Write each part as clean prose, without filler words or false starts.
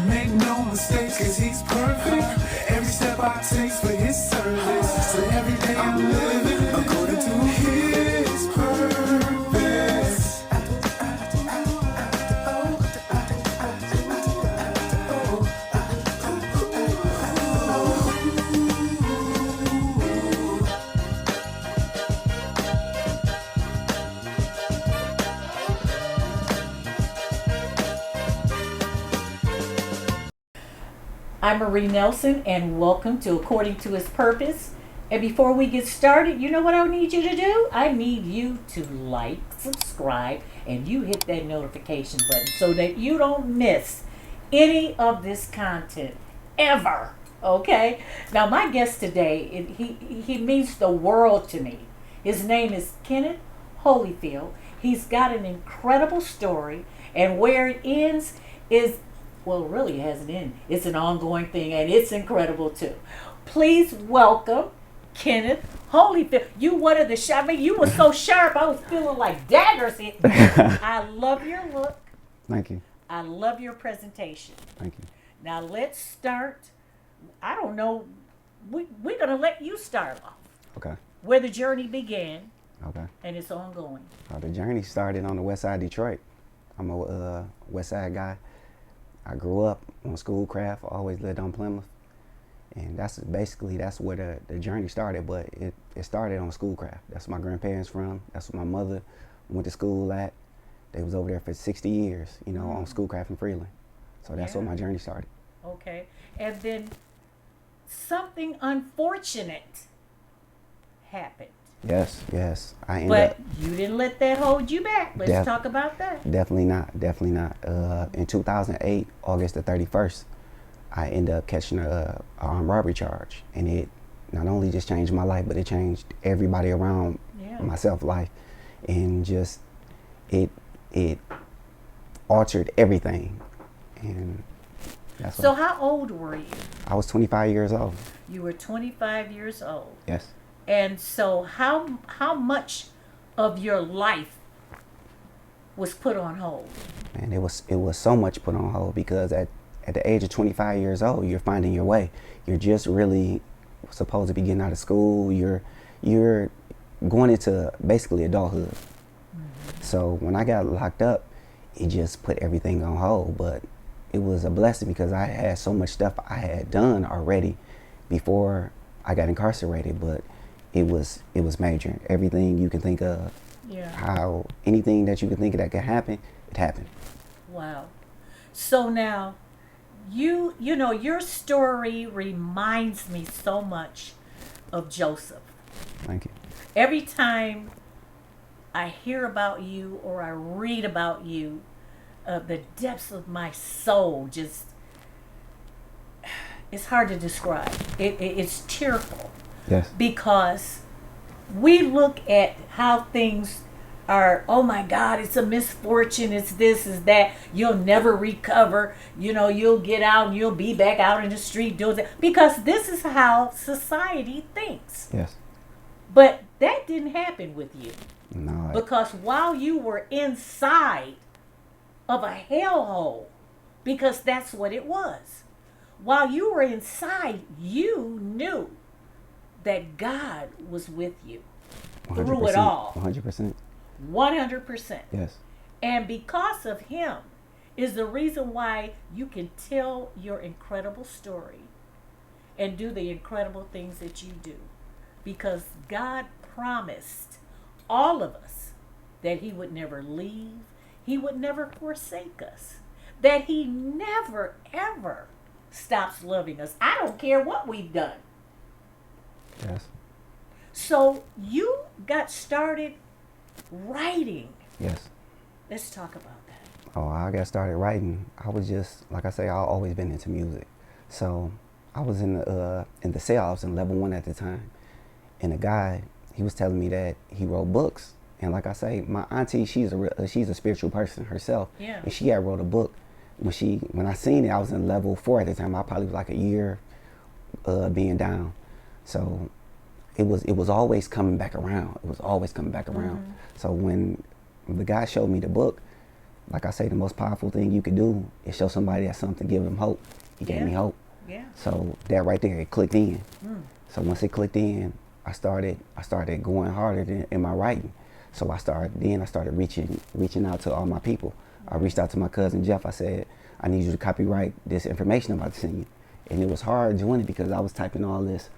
Make no mistakes, cause he's perfect. Every step I take's for his service. So every day I'm living according to his purpose. I'm Marie Nelson, and welcome to According to His Purpose. And before we get started, you know what I need you to do? I need you to like, subscribe, and you hit that notification button so that you don't miss any of this content ever. Okay? Now, my guest today, he means the world to me. His name is Kenneth Holyfield. He's got an incredible story, and where it ends is, well, really, it hasn't ended. It's an ongoing thing, and it's incredible too. Please welcome Kenneth Holyfield. You wanted the shot. I mean, you were so sharp. I was feeling like daggers hitting me. I love your look. Thank you. I love your presentation. Thank you. Now let's start. I don't know. We're gonna let you start off. Okay. Where the journey began. Okay. And it's ongoing. The journey started on the west side of Detroit. I'm a west side guy. I grew up on Schoolcraft, always lived on Plymouth. And that's where the journey started, but it started on Schoolcraft. That's where my grandparents from. That's where my mother went to school at. They was over there for 60 years, on Schoolcraft in Freeland. So that's where my journey started. Okay. And then something unfortunate happened. Yes. But you didn't let that hold you back. Let's talk about that. Definitely not. In 2008, August the 31st, I ended up catching a armed robbery charge. And it not only just changed my life, but it changed everybody around myself life. And just, it altered everything. And that's So how old were you? I was 25 years old. You were 25 years old. Yes. And so how much of your life was put on hold? And it was so much put on hold because at the age of 25 years old, you're finding your way. You're just really supposed to be getting out of school. You're going into basically adulthood. Mm-hmm. So when I got locked up, it just put everything on hold. But it was a blessing because I had so much stuff I had done already before I got incarcerated. But it was major. Everything you can think of. Yeah. How anything that you can think of that could happen, it happened. Wow. So now, you know, your story reminds me so much of Joseph. Thank you. Every time I hear about you or I read about you, the depths of my soul just, it's hard to describe. It's tearful. Yes. Because we look at how things are, oh my God, it's a misfortune, it's this, it's that, you'll never recover, you'll get out and you'll be back out in the street doing that. Because this is how society thinks. Yes. But that didn't happen with you. No. Because while you were inside of a hellhole, because that's what it was, while you were inside, you knew that God was with you through it all. 100%. 100%. Yes. And because of him is the reason why you can tell your incredible story and do the incredible things that you do. Because God promised all of us that he would never leave, he would never forsake us, that he never, ever stops loving us. I don't care what we've done. Yes. So you got started writing. Yes. Let's talk about that. Oh, I got started writing. I was just, like I say, I've always been into music. So I was in the cell. I was in level 1 at the time. And a guy, he was telling me that he wrote books. And like I say, my auntie, she's a spiritual person herself. Yeah. And she had wrote a book. When I seen it, I was in level 4 at the time. I probably was like a year being down. So it was always coming back around. It was always coming back around. Mm-hmm. So when the guy showed me the book, like I say, the most powerful thing you could do is show somebody that something, give them hope. He gave Yeah. me hope. Yeah. So that right there, it clicked in. Mm. So once it clicked in, I started going harder in my writing. So I started reaching out to all my people. I reached out to my cousin Jeff. I said, I need you to copyright this information I'm about to send you. And it was hard doing it because I was typing all this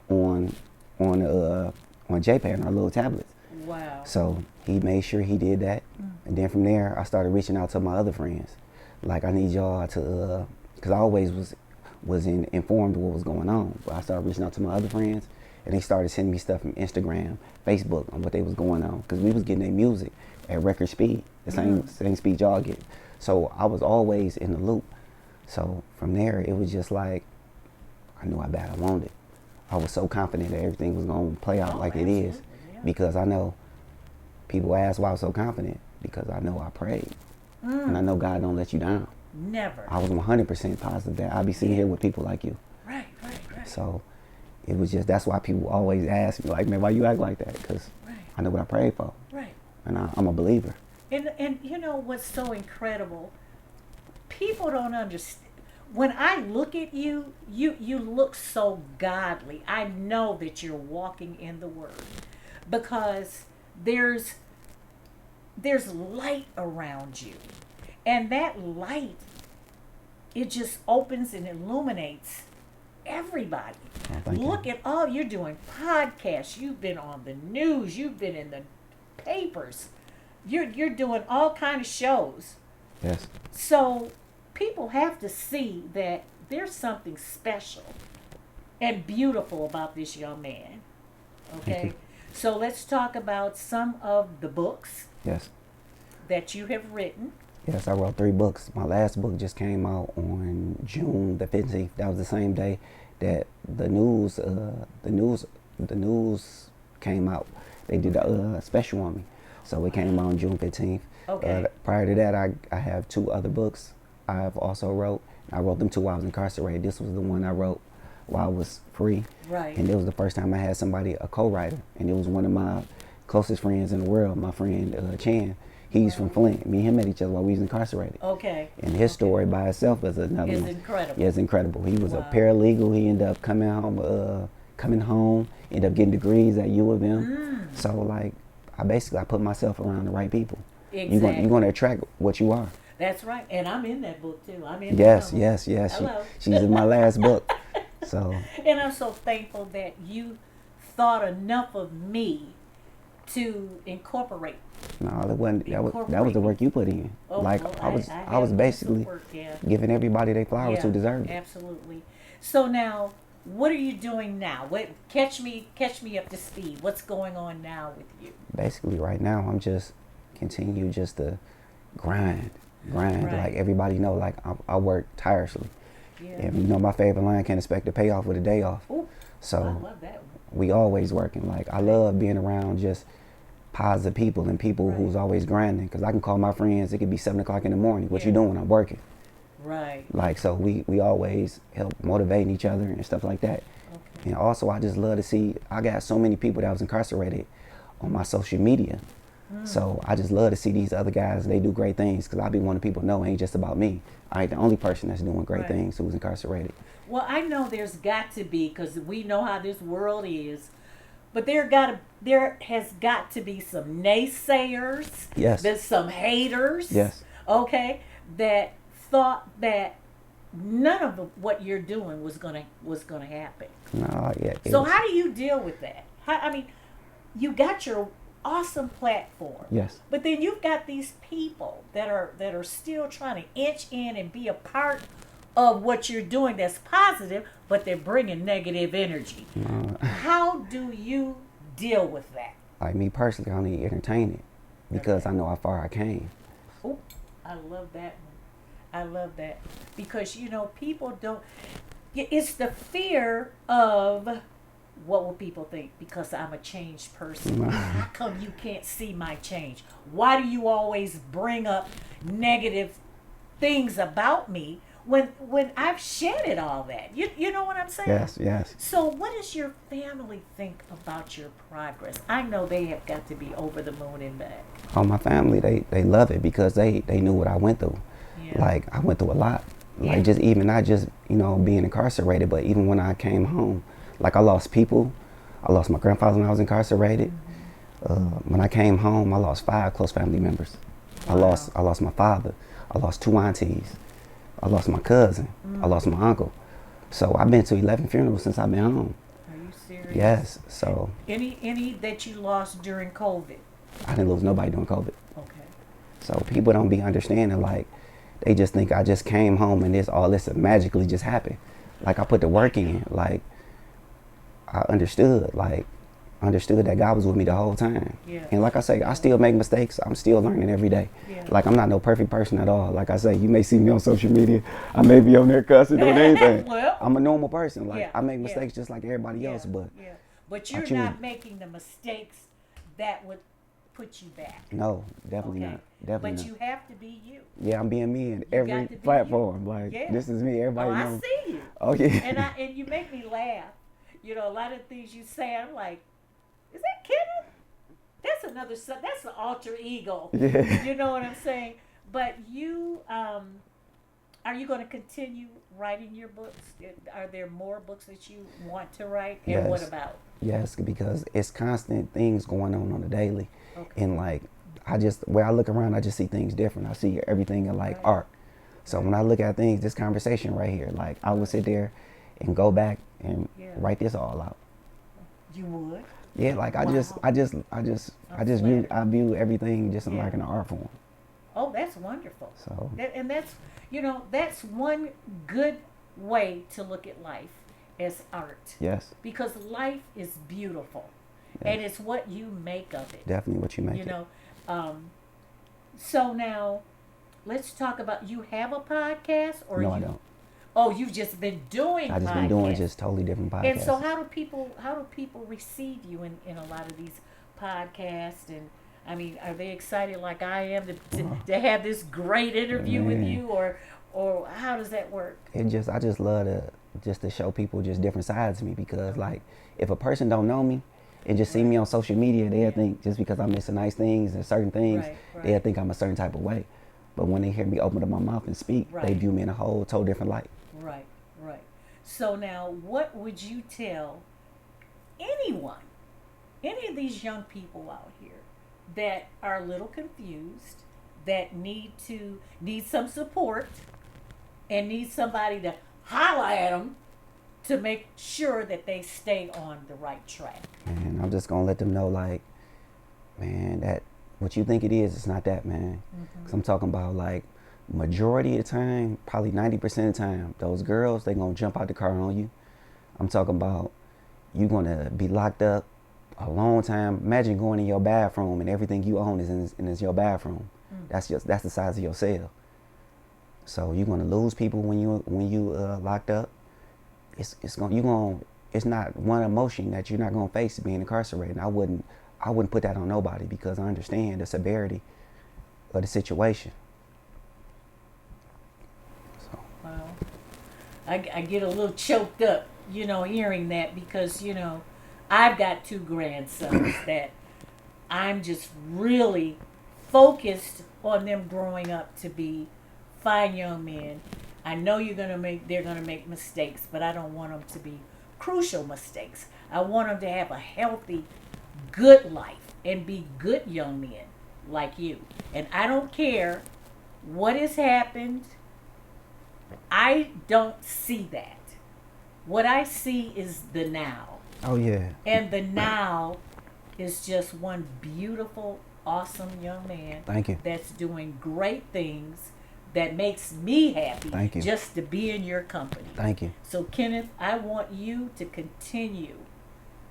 on JPEG on our little tablets. Wow. So he made sure he did that. And then from there, I started reaching out to my other friends. Like, I need y'all to, because I always was informed of what was going on. But I started reaching out to my other friends, and they started sending me stuff from Instagram, Facebook, on what they was going on. Because we was getting their music at record speed, the same speed y'all get. So I was always in the loop. So from there, it was just like, I knew how bad I wanted it. I was so confident that everything was going to play out like it is. Yeah. Because I know, people ask why I was so confident, because I know I prayed. And I know God don't let you down. Never. I was 100% positive that I'll be sitting here with people like you. Right. So it was just, that's why people always ask me, like, man, why you act like that? Because Right. I know what I prayed for. Right. And I'm a believer. And you know what's so incredible? People don't understand. When I look at you, you look so godly. I know that you're walking in the Word, because there's light around you, and that light, it just opens and illuminates everybody. Oh, thank you. Look at all you're doing. Podcasts. You've been on the news. You've been in the papers. You're doing all kind of shows. Yes. So people have to see that there's something special and beautiful about this young man. Okay? you. So let's talk about some of the books Yes. that you have written. Yes, I wrote 3 books. My last book just came out on June the 15th. That was the same day that the news came out. They did a special on me. So it came out on June 15th. Okay. Prior to that, I have 2 other books I've also wrote. I wrote them 2 while I was incarcerated. This was the one I wrote while I was free. Right. And it was the first time I had somebody, a co-writer. And it was one of my closest friends in the world, my friend Chan. He's from Flint. Me and him met each other while we was incarcerated. Okay. And his story by itself is another It's one. incredible. Yeah, it's incredible. He was Wow. a paralegal. He ended up coming home, ended up getting degrees at U of M. So like, I put myself around the right people. Exactly. You're going to attract what you are. That's right. And I'm in that book too. I'm in Yes, that one. yes. Hello. She's in my last book. So And I'm so thankful that you thought enough of me to incorporate. no, that was the work you put in. Oh, like well, I was have was done some basically work, yeah. giving everybody their flowers Yeah, who deserved it. Absolutely. So now, what are you doing now? Catch me up to speed. What's going on now with you? Basically, right now I'm just continue just to grind. Right. Like everybody know, like I work tirelessly. Yeah. And you know my favorite line, can't expect to pay off with a day off. Ooh, So I love that one. we always working. Like I love being around just positive people and people Right. who's always grinding. Cause I can call my friends. It could be 7 o'clock in the morning. What Yeah. you doing? I'm working. Right. Like so, we always help motivating each other and stuff like that. Okay. And also, I just love to see. I got so many people that was incarcerated on my social media. So I just love to see these other guys. They do great things because I be wanting people to know it ain't just about me. I ain't the only person that's doing great Right. things who's incarcerated. Well, I know there's got to be, because we know how this world is, but there has got to be some naysayers. Yes. There's some haters. Yes. Okay, that thought that none of what you're doing was gonna happen. No, yeah. it So was- how do you deal with that? You got your awesome platform. Yes. But then you've got these people that are still trying to inch in and be a part of what you're doing that's positive, but they're bringing negative energy. How do you deal with that? Like me personally, I only entertain it because I know how far I came. Oh, I love that one. I love that because people don't. It's the fear of what will people think because I'm a changed person. How come you can't see my change? Why do you always bring up negative things about me when I've shedded all that. You know what I'm saying? Yes, yes. So what does your family think about your progress? I know they have got to be over the moon and back. Oh, my family, they love it because they knew what I went through. Yeah. Like, I went through a lot. Like, Yeah. just even, not just, being incarcerated, but even when I came home, like, I lost people. I lost my grandfather when I was incarcerated. When I came home, I lost 5 close family members. Wow. I lost my father. I lost 2 aunties. I lost my cousin. I lost my uncle. So I've been to 11 funerals since I've been home. Are you serious? Yes. So Any that you lost during COVID? I didn't lose nobody during COVID. Okay. So people don't be understanding, like, they just think I just came home and all this magically just happened. Like, I put the work in. Like, I understood that God was with me the whole time. Yeah. And like I say, I still make mistakes. I'm still learning every day. Yeah. Like, I'm not no perfect person at all. Like I say, you may see me on social media. I may be on there cussing doing anything. Well, I'm a normal person. Like, yeah, I make yeah. mistakes just like everybody else, but yeah. But you're choose- not making the mistakes that would put you back. no, definitely Okay. not. Definitely But not. you have to be you. Yeah, I'm being me in got every to be platform. you. Like, Yeah. this is me. Everybody Oh, I knows. see you. Oh, yeah. And you make me laugh. You know, a lot of things you say, I'm like, is that Kenneth? That's another. That's the alter ego. Yeah. You know what I'm saying? But you, are you going to continue writing your books? Are there more books that you want to write? And what Yes. about? Yes, because it's constant things going on a daily. Okay. And like, where I look around, I just see things different. I see everything in like Right. art. So when I look at things, this conversation right here, like, I would sit there and go back and Yeah. write this all out. You would? Yeah, like, I Wow. view everything just in Yeah. like an art form. Oh, that's wonderful. So And that's, that's one good way to look at life as art. yes, Because life is beautiful. Yes. And it's what you make of it. definitely what you make You it. know, so now let's talk about, you have a podcast or No, I you? don't. Oh, you've just been doing. I just podcasts. been doing just totally different podcasts. And so how do people receive you in a lot of these podcasts? And I mean, are they excited like I am to have this great interview with Man. you, or how does that work? I just love to show people just different sides of me, because like, if a person don't know me and just see me on social media, they'll think just because I'm missing nice things and certain things, Right. they'll think I'm a certain type of way. But when they hear me open up my mouth and speak, they Right. view me in a whole total different light. Right, right. So now, what would you tell anyone, any of these young people out here that are a little confused, that need some support, and need somebody to holler at them to make sure that they stay on the right track? And I'm just gonna let them know, like, man, that what you think it is, it's not that, man. Cause I'm talking about, like, majority of the time, probably 90% of the time, those girls, they gonna jump out the car on you. I'm talking about you gonna be locked up a long time. Imagine going in your bathroom and everything you own is your bathroom. That's the size of your cell. So you're gonna lose people when you locked up. It's not one emotion that you're not gonna face being incarcerated. And I wouldn't put that on nobody, because I understand the severity of the situation. So Well, I get a little choked up, hearing that, because, I've got 2 grandsons that I'm just really focused on them growing up to be fine young men. I know they're gonna make mistakes, but I don't want them to be crucial mistakes. I want them to have a healthy, good life and be good young men like you. And I don't care what has happened. I don't see that. What I see is the now. oh yeah, And the now is just one beautiful, awesome young man thank you. that's doing great things, that makes me happy Thank you. just to be in your company. Thank you. So, Kenneth, I want you to continue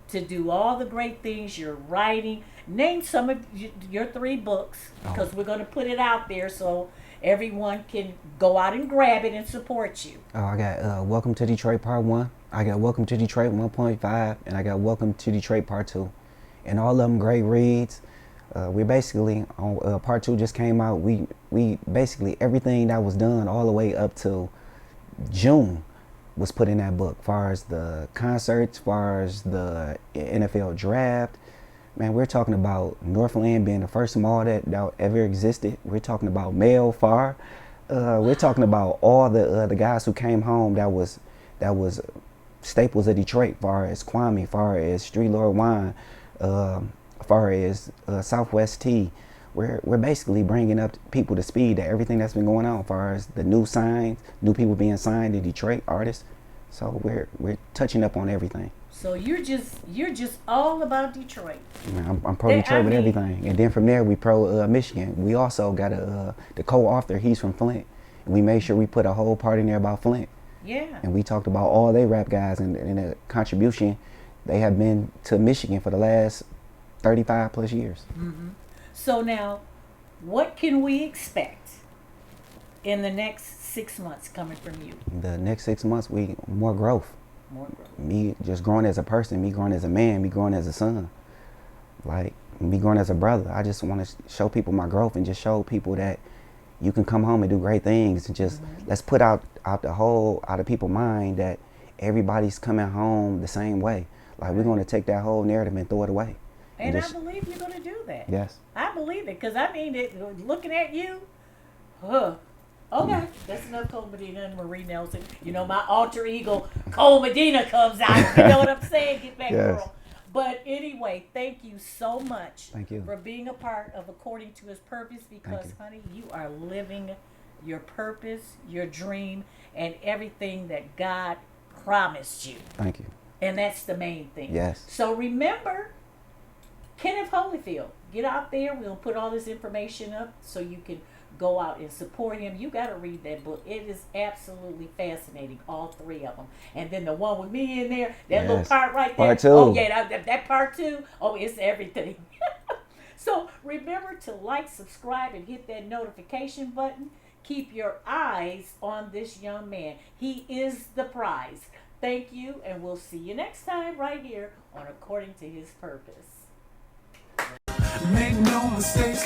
to do all the great things you're writing. Name some of your 3 books, because we're going to put it out there so everyone can go out and grab it and support you. Oh, I got Welcome to Detroit Part 1. I got Welcome to Detroit 1.5, and I got Welcome to Detroit Part 2. And all of them great reads. We basically, on Part 2 just came out. We basically, everything that was done all the way up to June was put in that book, far as the concerts, far as the NFL draft. Man, we're talking about Northland being the first mall that ever existed. We're talking about Mel Farr. We're talking about all the guys who came home that was staples of Detroit, far as Kwame, far as Street Lord Wine, far as Southwest Tea. We're basically bringing up people to speed to everything that's been going on, as far as the new signs, new people being signed in Detroit, artists. So we're touching up on everything. So you're just all about Detroit. Man, I'm pro Detroit with everything, and then from there we pro Michigan. We also got the co-author. He's from Flint, and we made sure we put a whole part in there about Flint. Yeah. And we talked about all they rap guys and the contribution they have been to Michigan for the last 35 plus years. Mm-hmm. So now, what can we expect in the next 6 months coming from you? The next 6 months, more growth. More growth. Me just growing as a person, me growing as a man, me growing as a son, like me growing as a brother. I just want to show people my growth and just show people that you can come home and do great things, and just let's put out of people's mind that everybody's coming home the same way. Like we're going to take that whole narrative and throw it away. And I believe you're going to do that. Yes. I believe it, because I mean, looking at you, okay, that's enough Cole Medina and Marie Nelson. You know, my alter ego, Cole Medina, comes out. You know what I'm saying? Get back, Yes. girl. But anyway, thank you so much Thank you. for being a part of According to His Purpose, because, honey, you are living your purpose, your dream, and everything that God promised you. Thank you. And that's the main thing. Yes. So remember, Kenneth Holyfield, get out there. We'll put all this information up so you can go out and support him. You got to read that book. It is absolutely fascinating, all three of them. And then the one with me in there, that little part right there. Part 2. Oh, yeah, that part 2. Oh, it's everything. So remember to like, subscribe, and hit that notification button. Keep your eyes on this young man. He is the prize. Thank you, and we'll see you next time right here on According to His Purpose. Make no mistakes,